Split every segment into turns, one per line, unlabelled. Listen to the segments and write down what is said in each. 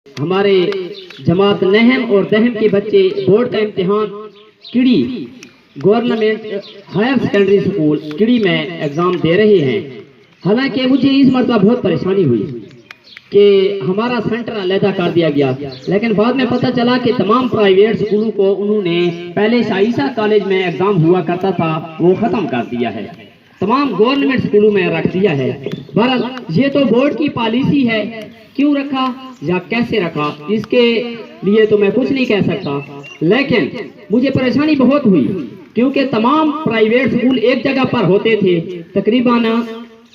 ہمارے جماعت نہم اور دہم کے بچے بورڈ کا امتحان کڑی گورنمنٹ ہائر سیکنڈری اسکول کڑی میں ایگزام دے رہے ہیں۔ حالانکہ مجھے اس مرتبہ بہت پریشانی ہوئی کہ ہمارا سینٹر علیحدہ کر دیا گیا، لیکن بعد میں پتہ چلا کہ تمام پرائیویٹ اسکولوں کو انہوں نے پہلے عیسیٰ کالج میں ایگزام ہوا کرتا تھا وہ ختم کر دیا ہے، تمام گورنمنٹ اسکولوں میں رکھ دیا ہے۔ بہرحال یہ تو بورڈ کی پالیسی ہے، کیوں رکھا یا کیسے رکھا اس کے لیے تو میں کچھ نہیں کہہ سکتا، لیکن مجھے پریشانی بہت ہوئی کیونکہ تمام پرائیویٹ اسکول ایک جگہ پر ہوتے تھے، تقریباً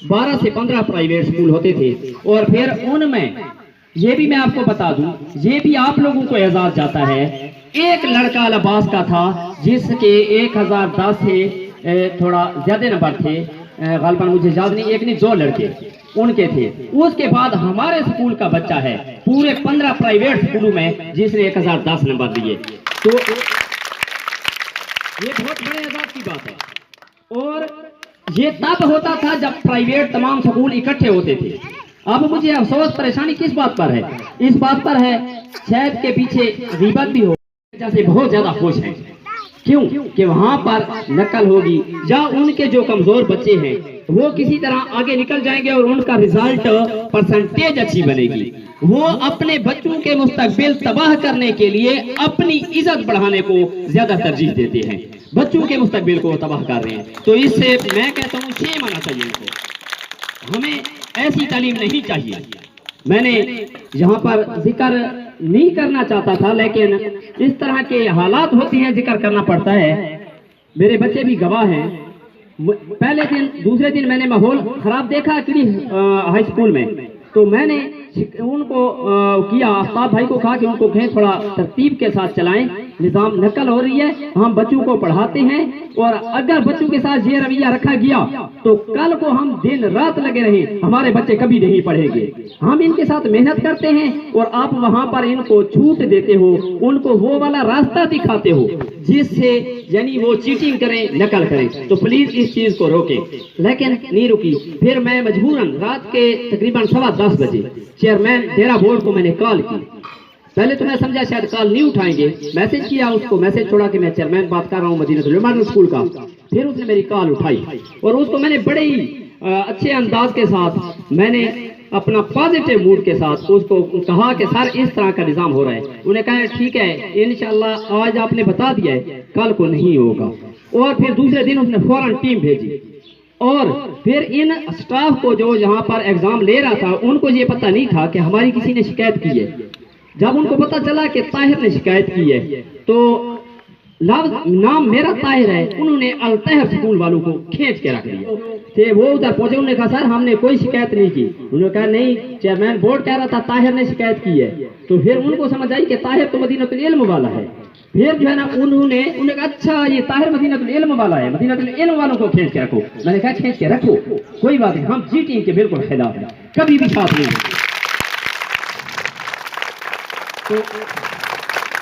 12 سے 15 پرائیویٹ اسکول ہوتے تھے، اور پھر ان میں یہ بھی میں آپ کو بتا دوں، یہ بھی آپ لوگوں کو اعزاز جاتا ہے، ایک لڑکا لباس کا تھا جس کے 1010 سے تھوڑا زیادہ نمبر تھے، غالباً مجھے یاد نہیں، ایک نہیں 2 لڑکے ان کے تھے۔ اس کے بعد ہمارے اسکول کا بچہ ہے پورے 15 پرائیویٹ اسکولوں میں جس نے 1010 نمبر دیے، تو یہ بہت بڑے اعزاز کی بات ہے۔ اور یہ تب ہوتا تھا جب پرائیویٹ تمام اسکول اکٹھے ہوتے تھے۔ اب مجھے افسوس پریشانی کس بات پر ہے؟ اس بات پر ہے شاید کے پیچھے غیبت بھی ہو، جیسے بہت زیادہ خوش ہیں، کیوں کہ وہاں پر نقل ہوگی یا ان کے جو کمزور بچے ہیں وہ کسی طرح آگے نکل جائیں گے اور ان کا رزلٹ پرسنٹیج اچھی بنے گی۔ وہ اپنے بچوں کے مستقبل تباہ کرنے کے لیے اپنی عزت بڑھانے کو زیادہ ترجیح دیتے ہیں، بچوں کے مستقبل کو تباہ کر رہے ہیں۔ تو اس سے میں کہتا ہوں شیم آنا چاہیے ان کو، ہمیں ایسی تعلیم نہیں چاہیے۔ میں نے یہاں پر ذکر نہیں کرنا چاہتا تھا، لیکن اس طرح کے حالات ہوتی ہیں ذکر کرنا پڑتا ہے۔ میرے بچے بھی گواہ ہیں، پہلے دن دوسرے دن میں نے ماحول خراب دیکھا کڑی ہائی اسکول میں، تو میں نے ان کو کیا، آفتاب بھائی کو کہا کہ ان کو کہیں تھوڑا ترتیب کے ساتھ چلائیں، نظام نقل ہو رہی ہے، ہم بچوں کو پڑھاتے ہیں، اور اگر بچوں کے ساتھ یہ رویہ رکھا گیا تو کل کو ہم دن رات لگے رہیں، ہمارے بچے کبھی نہیں پڑھیں گے۔ ہم ان کے ساتھ محنت کرتے ہیں اور آپ وہاں پر ان کو چھوٹ دیتے ہو، ان کو وہ والا راستہ دکھاتے ہو جس سے یعنی وہ چیٹنگ کریں، نقل کریں، تو پلیز اس چیز کو روکیں۔ لیکن نہیں رکی، پھر میں مجبوراً رات کے تقریباً 10:15 بجے چیئرمین ڈیرا بورڈ کو میں نے کال کی۔ پہلے تو میں سمجھا شاید کال نہیں اٹھائیں گے، میسج کیا اس کو، میسج چھوڑا کہ میں چیئرمین بات کر رہا ہوں مدینہ العلوم اسکول کا۔ پھر اس نے میری کال اٹھائی اور اس کو میں نے بڑے ہی اچھے انداز کے ساتھ، میں نے اپنا پازیٹیو موڈ کے ساتھ اس کو کہا کہ سر اس طرح کا نظام ہو رہا ہے۔ انہوں نے کہا ٹھیک ہے انشاءاللہ آج آپ نے بتا دیا ہے، کل کو نہیں ہوگا۔ اور پھر دوسرے دن اس نے فوراً ٹیم بھیجی، اور پھر ان سٹاف کو جو یہاں پر ایگزام لے رہا تھا ان کو یہ پتہ نہیں تھا کہ ہماری کسی نے شکایت کی ہے۔ جب ان کو پتہ چلا کہ طاہر نے شکایت کی ہے تو نام میرا طاہر ہے، انہوں نے الطاہر اسکول والوں کو کھینچ کے رکھ دیا کہ وہ ادھر پہنچے، انہوں نے کہا سر ہم نے کوئی شکایت نہیں کی۔ انہوں نے کہا نہیں چیئرمین بورڈ کہہ رہا تھا طاہر نے شکایت کی ہے۔ تو پھر ان کو سمجھ آئی کہ طاہر تو مدینہ العلم والا ہے۔ پھر جو ہے نا انہوں نے کہا اچھا یہ طاہر مدینہ العلم والا ہے، مدینہ العلم والوں کو کھینچ کے رکھو۔ میں نے کہا کھینچ کے رکھو کوئی بات نہیں، ہم چیٹنگ کے بالکل خلاف ہیں، کبھی بھی ساتھ نہیں۔ تو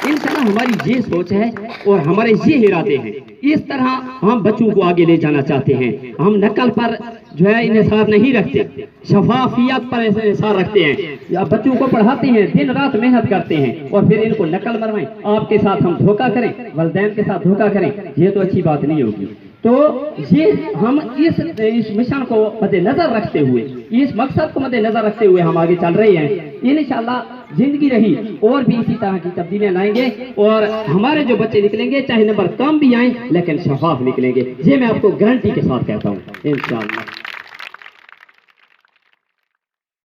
انشاءاللہ ہماری یہ سوچ ہے اور ہمارے یہ ارادے ہیں، اس طرح ہم بچوں کو آگے لے جانا چاہتے ہیں۔ ہم نقل پر جو ہے انحصار نہیں رکھتے، شفافیت پر انحصار رکھتے ہیں، بچوں کو پڑھاتے ہیں، دن رات محنت کرتے ہیں، اور پھر ان کو نقل مروائیں، آپ کے ساتھ ہم دھوکہ کریں، والدین کے ساتھ دھوکہ کریں، یہ تو اچھی بات نہیں ہوگی۔ تو یہ ہم اس مشن کو مد نظر رکھتے ہوئے، اس مقصد کو مد نظر رکھتے ہوئے ہم آگے چل رہے ہیں۔ انشاءاللہ زندگی رہی اور بھی اسی طرح کی تبدیلیاں لائیں گے، اور ہمارے جو بچے نکلیں گے چاہے نمبر کم بھی آئیں لیکن شفاف نکلیں گے، یہ میں آپ کو گارنٹی کے ساتھ کہتا ہوں انشاءاللہ۔